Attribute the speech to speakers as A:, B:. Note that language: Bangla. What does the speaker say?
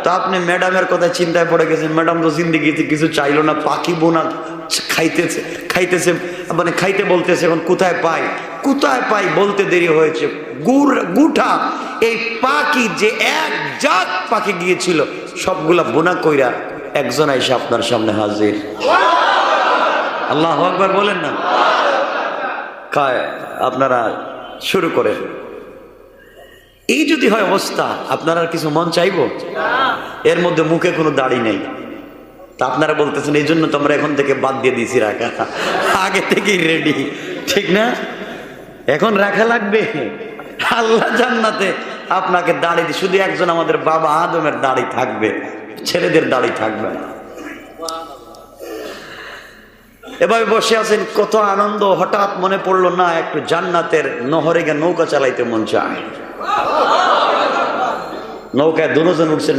A: তো আপনি ম্যাডামের কথা চিন্তায় পড়ে গেছেন, ম্যাডাম তো জিন্দিগিতে কিছু চাইলো না, পাখি বোনা খাইতেছে মানে খাইতে বলতেছে, এখন কোথায় পাই বলতে দেরি হয়েছে। গুঠা এই পাখি যে এক জাত পাখি গিয়েছিল, সবগুলা বোনা কইরা একজন আইসা আপনার সামনে হাজির। আল্লাহু আকবার বলেন না। আপনারা শুরু করেন। এই যদি হয় অবস্থা, আপনারা কিছু মন চাইবো? এর মধ্যে মুখে কোনো দাড়ি নেই, তা আপনারা বলতেছেন এই জন্য তো আমরা এখন থেকে বাদ দিয়ে দিয়েছি রাখা, আগে থেকেই রেডি, ঠিক না? এখন রাখা লাগবে। আল্লাহ জান্নাতে আপনাকে দাড়ি দিয়ে, শুধু একজন আমাদের বাবা আদমের দাড়ি থাকবে, ছেলেদের দাড়ি থাকবে না। এভাবে বসে আছেন, কত আনন্দ। হঠাৎ মনে পড়লো, না একটু জান্নাতের নহরে গিয়ে নৌকা চালাইতে মন চায়। নৌকায় দুজন উঠছেন।